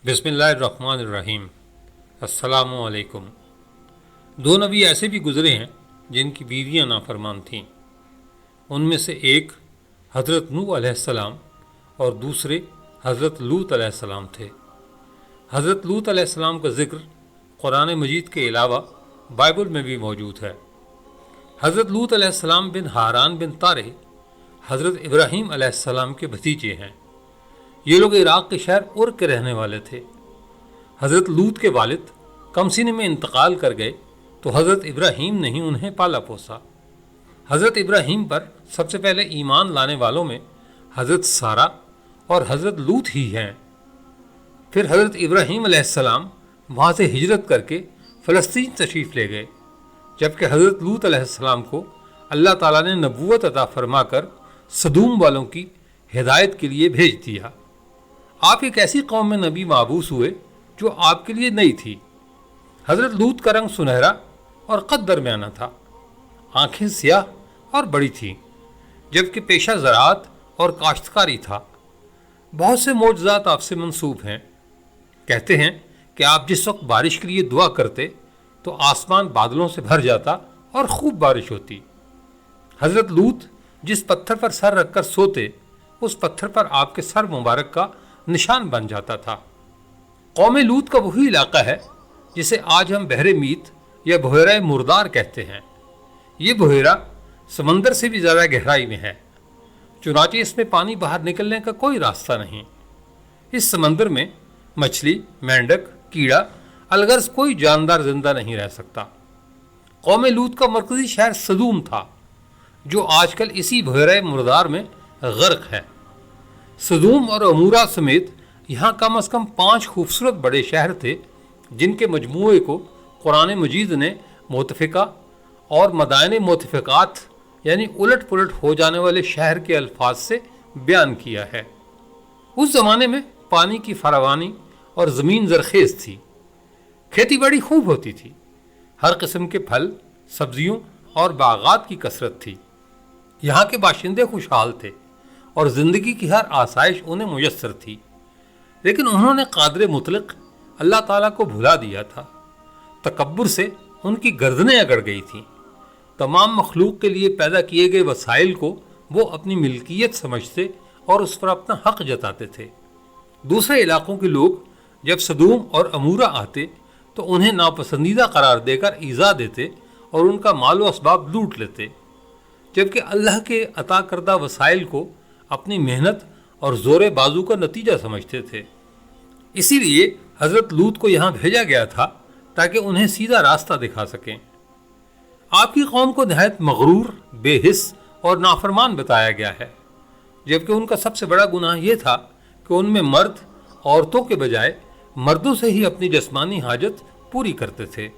بسم اللہ الرحمن الرحیم۔ السلام علیکم۔ دو نبی ایسے بھی گزرے ہیں جن کی بیویاں نافرمان تھیں۔ ان میں سے ایک حضرت نوح علیہ السلام اور دوسرے حضرت لوط علیہ السلام تھے۔ حضرت لوط علیہ السلام کا ذکر قرآن مجید کے علاوہ بائبل میں بھی موجود ہے۔ حضرت لوط علیہ السلام بن ہاران بن طارح حضرت ابراہیم علیہ السلام کے بھتیجے ہیں۔ یہ لوگ عراق کے شہر ار کے رہنے والے تھے۔ حضرت لوط کے والد کم سن میں انتقال کر گئے تو حضرت ابراہیم نے ہی انہیں پالا پوسا۔ حضرت ابراہیم پر سب سے پہلے ایمان لانے والوں میں حضرت سارہ اور حضرت لوط ہی ہیں۔ پھر حضرت ابراہیم علیہ السلام وہاں سے ہجرت کر کے فلسطین تشریف لے گئے، جبکہ حضرت لوط علیہ السلام کو اللہ تعالیٰ نے نبوت عطا فرما کر سدوم والوں کی ہدایت کے لیے بھیج دیا۔ آپ ایک ایسی قوم میں نبی مابعوث ہوئے جو آپ کے لیے نئی تھی۔ حضرت لوط کا رنگ سنہرا اور قد درمیانہ تھا، آنکھیں سیاہ اور بڑی تھیں، جبکہ پیشہ زراعت اور کاشتکاری تھا۔ بہت سے معجزات آپ سے منسوب ہیں۔ کہتے ہیں کہ آپ جس وقت بارش کے لیے دعا کرتے تو آسمان بادلوں سے بھر جاتا اور خوب بارش ہوتی۔ حضرت لوط جس پتھر پر سر رکھ کر سوتے، اس پتھر پر آپ کے سر مبارک کا نشان بن جاتا تھا۔ قوم لوط کا وہی علاقہ ہے جسے آج ہم بحر میت یا بحیرہ مردار کہتے ہیں۔ یہ بحیرہ سمندر سے بھی زیادہ گہرائی میں ہے، چنانچہ اس میں پانی باہر نکلنے کا کوئی راستہ نہیں۔ اس سمندر میں مچھلی، مینڈک، کیڑا، الغرض کوئی جاندار زندہ نہیں رہ سکتا۔ قوم لوط کا مرکزی شہر سدوم تھا، جو آج کل اسی بحیرہ مردار میں غرق ہے۔ سدوم اور عمورہ سمیت یہاں کم از کم 5 خوبصورت بڑے شہر تھے، جن کے مجموعے کو قرآن مجید نے متفقہ اور مدائن متفقات یعنی الٹ پلٹ ہو جانے والے شہر کے الفاظ سے بیان کیا ہے۔ اس زمانے میں پانی کی فراوانی اور زمین زرخیز تھی، کھیتی بڑی خوب ہوتی تھی، ہر قسم کے پھل، سبزیوں اور باغات کی کثرت تھی۔ یہاں کے باشندے خوشحال تھے اور زندگی کی ہر آسائش انہیں میسر تھی، لیکن انہوں نے قادر مطلق اللہ تعالیٰ کو بھلا دیا تھا۔ تکبر سے ان کی گردنیں اگڑ گئی تھیں۔ تمام مخلوق کے لیے پیدا کیے گئے وسائل کو وہ اپنی ملکیت سمجھتے اور اس پر اپنا حق جتاتے تھے۔ دوسرے علاقوں کے لوگ جب سدوم اور عمورہ آتے تو انہیں ناپسندیدہ قرار دے کر ایذا دیتے اور ان کا مال و اسباب لوٹ لیتے، جبکہ اللہ کے عطا کردہ وسائل کو اپنی محنت اور زور بازو کا نتیجہ سمجھتے تھے۔ اسی لیے حضرت لوط کو یہاں بھیجا گیا تھا تاکہ انہیں سیدھا راستہ دکھا سکیں۔ آپ کی قوم کو نہایت مغرور، بے حس اور نافرمان بتایا گیا ہے، جبکہ ان کا سب سے بڑا گناہ یہ تھا کہ ان میں مرد عورتوں کے بجائے مردوں سے ہی اپنی جسمانی حاجت پوری کرتے تھے۔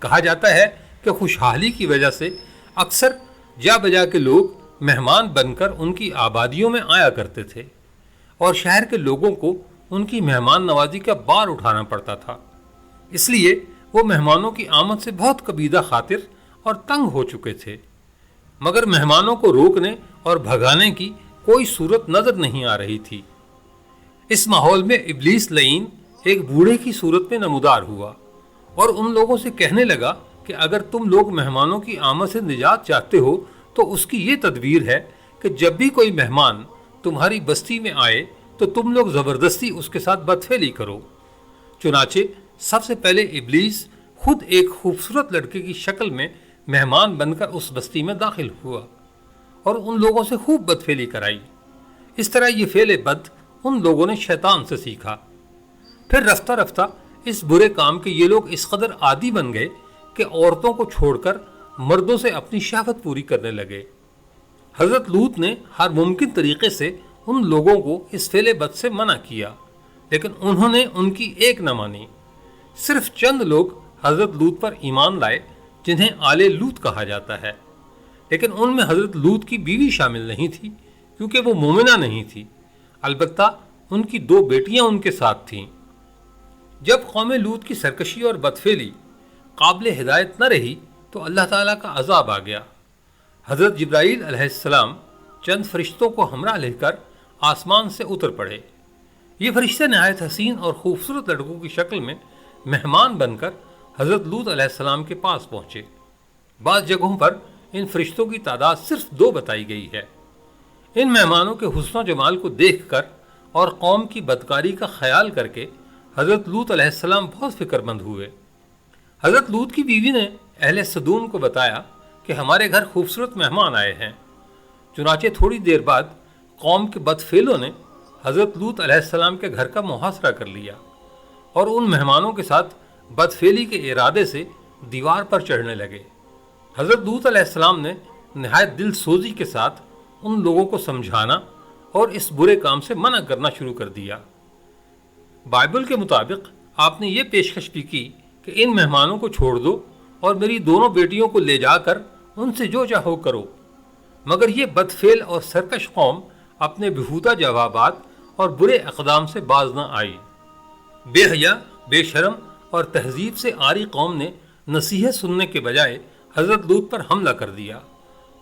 کہا جاتا ہے کہ خوشحالی کی وجہ سے اکثر جا بجا کے لوگ مہمان بن کر ان کی آبادیوں میں آیا کرتے تھے اور شہر کے لوگوں کو ان کی مہمان نوازی کا بار اٹھانا پڑتا تھا۔ اس لیے وہ مہمانوں کی آمد سے بہت کبیدہ خاطر اور تنگ ہو چکے تھے، مگر مہمانوں کو روکنے اور بھگانے کی کوئی صورت نظر نہیں آ رہی تھی۔ اس ماحول میں ابلیس لعین ایک بوڑھے کی صورت میں نمودار ہوا اور ان لوگوں سے کہنے لگا کہ اگر تم لوگ مہمانوں کی آمد سے نجات چاہتے ہو تو اس کی یہ تدبیر ہے کہ جب بھی کوئی مہمان تمہاری بستی میں آئے تو تم لوگ زبردستی اس کے ساتھ بدفعلی کرو۔ چنانچہ سب سے پہلے ابلیس خود ایک خوبصورت لڑکے کی شکل میں مہمان بن کر اس بستی میں داخل ہوا اور ان لوگوں سے خوب بدفعلی کرائی۔ اس طرح یہ فعل بد ان لوگوں نے شیطان سے سیکھا۔ پھر رفتہ رفتہ اس برے کام کے یہ لوگ اس قدر عادی بن گئے کہ عورتوں کو چھوڑ کر مردوں سے اپنی شہوت پوری کرنے لگے۔ حضرت لوط نے ہر ممکن طریقے سے ان لوگوں کو اس فعل بد سے منع کیا، لیکن انہوں نے ان کی ایک نہ مانی۔ صرف چند لوگ حضرت لوط پر ایمان لائے جنہیں آل لوط کہا جاتا ہے، لیکن ان میں حضرت لوط کی بیوی شامل نہیں تھی کیونکہ وہ مومنہ نہیں تھی۔ البتہ ان کی 2 بیٹیاں ان کے ساتھ تھیں۔ جب قوم لوط کی سرکشی اور بدفعلی قابل ہدایت نہ رہی تو اللہ تعالیٰ کا عذاب آ گیا۔ حضرت جبرائیل علیہ السلام چند فرشتوں کو ہمراہ لے کر آسمان سے اتر پڑے۔ یہ فرشتے نہایت حسین اور خوبصورت لڑکوں کی شکل میں مہمان بن کر حضرت لوط علیہ السلام کے پاس پہنچے۔ بعض جگہوں پر ان فرشتوں کی تعداد صرف 2 بتائی گئی ہے۔ ان مہمانوں کے حسن و جمال کو دیکھ کر اور قوم کی بدکاری کا خیال کر کے حضرت لوط علیہ السلام بہت فکر مند ہوئے۔ حضرت لوط کی بیوی نے اہل سدوم کو بتایا کہ ہمارے گھر خوبصورت مہمان آئے ہیں۔ چنانچہ تھوڑی دیر بعد قوم کے بدفعلوں نے حضرت لوط علیہ السلام کے گھر کا محاصرہ کر لیا اور ان مہمانوں کے ساتھ بدفعلی کے ارادے سے دیوار پر چڑھنے لگے۔ حضرت لوط علیہ السلام نے نہایت دل سوزی کے ساتھ ان لوگوں کو سمجھانا اور اس برے کام سے منع کرنا شروع کر دیا۔ بائبل کے مطابق آپ نے یہ پیشکش بھی کی کہ ان مہمانوں کو چھوڑ دو اور میری دونوں بیٹیوں کو لے جا کر ان سے جو چاہو کرو، مگر یہ بدفعل اور سرکش قوم اپنے بیہودہ جوابات اور برے اقدام سے باز نہ آئی۔ بے حیا، بے شرم اور تہذیب سے عاری قوم نے نصیحت سننے کے بجائے حضرت لوط پر حملہ کر دیا۔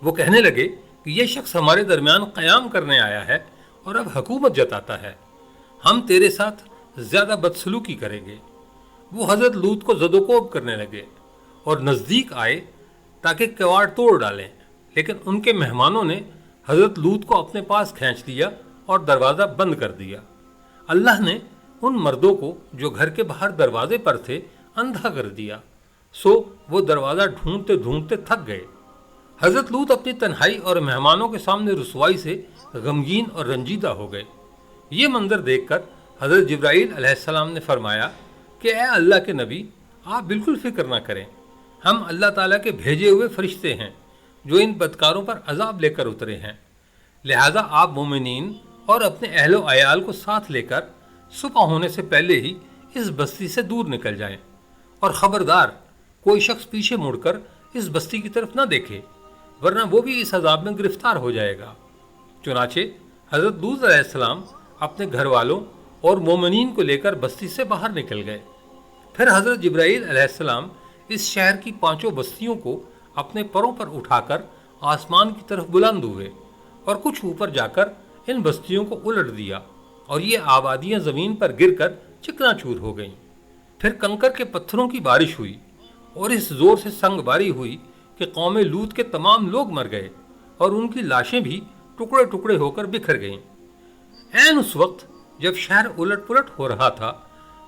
وہ کہنے لگے کہ یہ شخص ہمارے درمیان قیام کرنے آیا ہے اور اب حکومت جتاتا ہے، ہم تیرے ساتھ زیادہ بدسلوکی کریں گے۔ وہ حضرت لوط کو زد و کوب کرنے لگے اور نزدیک آئے تاکہ کواڑ توڑ ڈالیں، لیکن ان کے مہمانوں نے حضرت لوط کو اپنے پاس کھینچ لیا اور دروازہ بند کر دیا۔ اللہ نے ان مردوں کو جو گھر کے باہر دروازے پر تھے اندھا کر دیا، سو وہ دروازہ ڈھونڈتے ڈھونڈتے تھک گئے۔ حضرت لوط اپنی تنہائی اور مہمانوں کے سامنے رسوائی سے غمگین اور رنجیدہ ہو گئے۔ یہ منظر دیکھ کر حضرت جبرائیل علیہ السلام نے فرمایا کہ اے اللہ کے نبی، آپ بالکل فکر نہ کریں، ہم اللہ تعالیٰ کے بھیجے ہوئے فرشتے ہیں جو ان بدکاروں پر عذاب لے کر اترے ہیں، لہذا آپ مومنین اور اپنے اہل و عیال کو ساتھ لے کر صبح ہونے سے پہلے ہی اس بستی سے دور نکل جائیں، اور خبردار کوئی شخص پیچھے مڑ کر اس بستی کی طرف نہ دیکھے، ورنہ وہ بھی اس عذاب میں گرفتار ہو جائے گا۔ چنانچہ حضرت لوط علیہ السلام اپنے گھر والوں اور مومنین کو لے کر بستی سے باہر نکل گئے۔ پھر حضرت جبرائیل علیہ السلام اس شہر کی 5 بستیوں کو اپنے پروں پر اٹھا کر آسمان کی طرف بلند ہوئے اور کچھ اوپر جا کر ان بستیوں کو الٹ دیا، اور یہ آبادیاں زمین پر گر کر چکنا چور ہو گئیں۔ پھر کنکر کے پتھروں کی بارش ہوئی اور اس زور سے سنگ باری ہوئی کہ قوم لوط کے تمام لوگ مر گئے اور ان کی لاشیں بھی ٹکڑے ٹکڑے ہو کر بکھر گئیں۔ عین اس وقت جب شہر الٹ پلٹ ہو رہا تھا،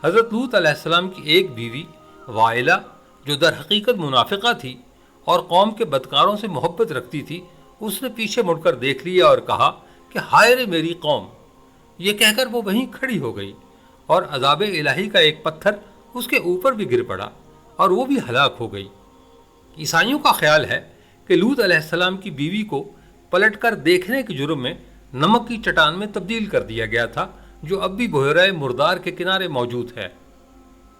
حضرت لوط علیہ السلام کی ایک بیوی وائلہ، جو در حقیقت منافقہ تھی اور قوم کے بدکاروں سے محبت رکھتی تھی، اس نے پیچھے مڑ کر دیکھ لیا اور کہا کہ ہائے رے میری قوم۔ یہ کہہ کر وہ وہیں کھڑی ہو گئی اور عذاب الہی کا ایک پتھر اس کے اوپر بھی گر پڑا اور وہ بھی ہلاک ہو گئی۔ عیسائیوں کا خیال ہے کہ لوط علیہ السلام کی بیوی کو پلٹ کر دیکھنے کے جرم میں نمک کی چٹان میں تبدیل کر دیا گیا تھا، جو اب بھی بحیرہ مردار کے کنارے موجود ہے۔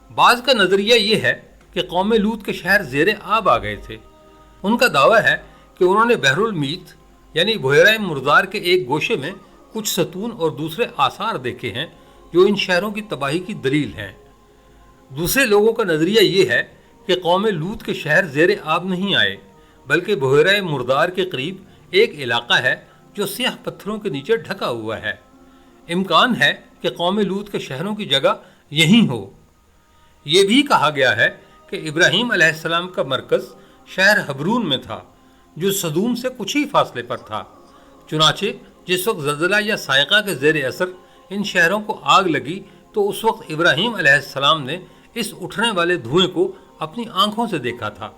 بعض کا نظریہ یہ ہے کہ قوم لوط کے شہر زیر آب آ گئے تھے۔ ان کا دعویٰ ہے کہ انہوں نے بحر المیت یعنی بحیرہ مردار کے ایک گوشے میں کچھ ستون اور دوسرے آثار دیکھے ہیں جو ان شہروں کی تباہی کی دلیل ہیں۔ دوسرے لوگوں کا نظریہ یہ ہے کہ قوم لوط کے شہر زیر آب نہیں آئے، بلکہ بحیرہ مردار کے قریب ایک علاقہ ہے جو سیاہ پتھروں کے نیچے ڈھکا ہوا ہے۔ امکان ہے کہ قوم لوط کے شہروں کی جگہ یہیں ہو۔ یہ بھی کہا گیا ہے کہ ابراہیم علیہ السلام کا مرکز شہر حبرون میں تھا، جو سدوم سے کچھ ہی فاصلے پر تھا۔ چنانچہ جس وقت زلزلہ یا صاعقہ کے زیر اثر ان شہروں کو آگ لگی تو اس وقت ابراہیم علیہ السلام نے اس اٹھنے والے دھوئیں کو اپنی آنکھوں سے دیکھا تھا۔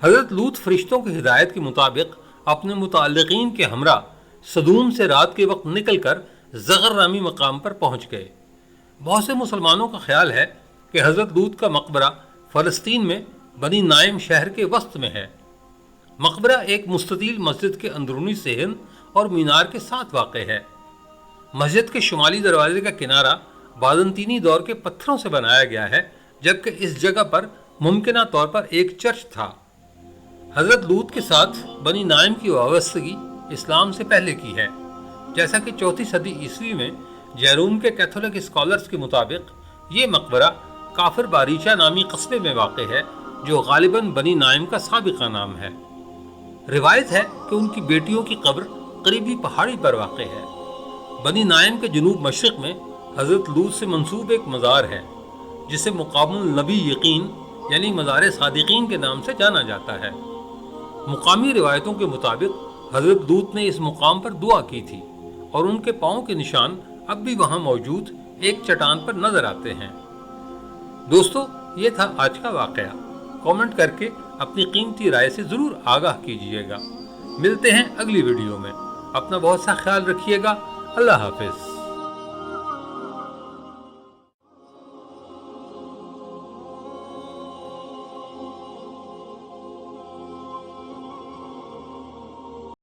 حضرت لوط فرشتوں کی ہدایت کے مطابق اپنے متعلقین کے ہمراہ سدوم سے رات کے وقت نکل کر زغر نامی مقام پر پہنچ گئے۔ بہت سے مسلمانوں کا خیال ہے کہ حضرت لوط کا مقبرہ فلسطین میں بنی نائم شہر کے وسط میں ہے۔ مقبرہ ایک مستطیل مسجد کے اندرونی صحن اور مینار کے ساتھ واقع ہے۔ مسجد کے شمالی دروازے کا کنارہ بازنطینی دور کے پتھروں سے بنایا گیا ہے، جبکہ اس جگہ پر ممکنہ طور پر ایک چرچ تھا۔ حضرت لوط کے ساتھ بنی نائم کی وابستگی اسلام سے پہلے کی ہے، جیسا کہ 4 صدی عیسوی میں جیروم کے کیتھولک اسکالرز کے مطابق یہ مقبرہ کافر باریچہ نامی قصبے میں واقع ہے، جو غالباً بنی نائم کا سابقہ نام ہے۔ روایت ہے کہ ان کی بیٹیوں کی قبر قریبی پہاڑی پر واقع ہے۔ بنی نائم کے جنوب مشرق میں حضرت لوط سے منسوب ایک مزار ہے جسے مقام النبی یقین یعنی مزار صادقین کے نام سے جانا جاتا ہے۔ مقامی روایتوں کے مطابق حضرت لوط نے اس مقام پر دعا کی تھی اور ان کے پاؤں کے نشان اب بھی وہاں موجود ایک چٹان پر نظر آتے ہیں۔ دوستو، یہ تھا آج کا واقعہ۔ کامنٹ کر کے اپنی قیمتی رائے سے ضرور آگاہ کیجیے گا۔ ملتے ہیں اگلی ویڈیو میں۔ اپنا بہت سا خیال رکھیے گا۔ اللہ حافظ۔